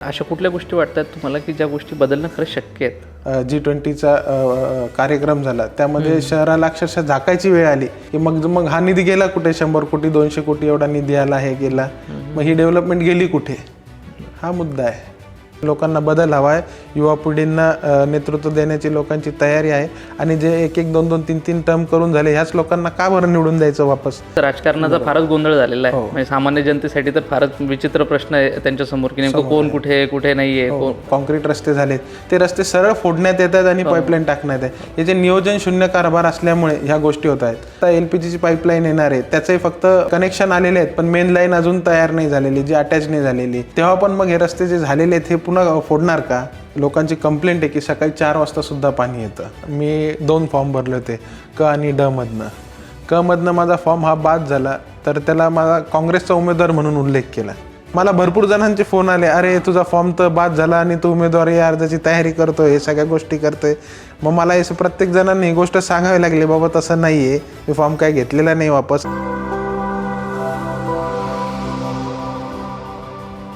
अशा कुठल्या गोष्टी वाटतात तुम्हाला की ज्या गोष्टी बदलणं खरंच शक्य आहेत? G20चा कार्यक्रम झाला त्यामध्ये शहराला अक्षरशः झाकायची वेळ आली की मग हा निधी गेला कुठे? 100 कोटी 200 कोटी एवढा निधी आला हे गेला, मग ही डेव्हलपमेंट गेली कुठे? हा मुद्दा आहे. लोकांना बदल हवा आहे, युवा पिढींना नेतृत्व देण्याची लोकांची तयारी आहे आणि जे 1-1, 2-2, 3-3 टर्म करून झाले ह्याच लोकांना का बरं निवडून द्यायचं वापस? राजकारणाचा फारच गोंधळ झालेला आहे. म्हणजे सामान्य जनतेसाठी तर फारच विचित्र प्रश्न आहे त्यांच्या समोर की नेमकं कोण कुठे आहे, कुठे नाहीये. कॉन्क्रीट रस्ते झालेत, ते रस्ते सरळ फोडण्यात येतात आणि पाईपलाईन टाकण्यात आहे. याचे नियोजन शून्य कारभार असल्यामुळे ह्या गोष्टी होत आहेत. आता LPGची पाईपलाईन येणार आहे, त्याचे फक्त कनेक्शन आलेले आहेत पण मेन लाईन अजून तयार नाही झालेली, जी अटॅच नाही झालेली. तेव्हा पण मग हे रस्ते जे झालेले आहेत हे पुन्हा फोडणार का? लोकांची कंप्लेंट आहे की सकाळी 4 वाजता सुद्धा पाणी येतं. मी 2 फॉर्म भरले होते, क आणि ड मधनं. क मधनं माझा फॉर्म हा बाद झाला तर त्याला मला काँग्रेसचा उमेदवार म्हणून उल्लेख केला. मला भरपूर जणांचे फोन आले, अरे तुझा फॉर्म तर बाद झाला आणि तू उमेदवारी अर्जाची तयारी करतोय, हे सगळ्या गोष्टी करतोय. मग मला हे प्रत्येक जणांनी ही गोष्ट सांगावी लागली, बाबा तसं नाही आहे, मी फॉर्म काय घेतलेला नाही वापस.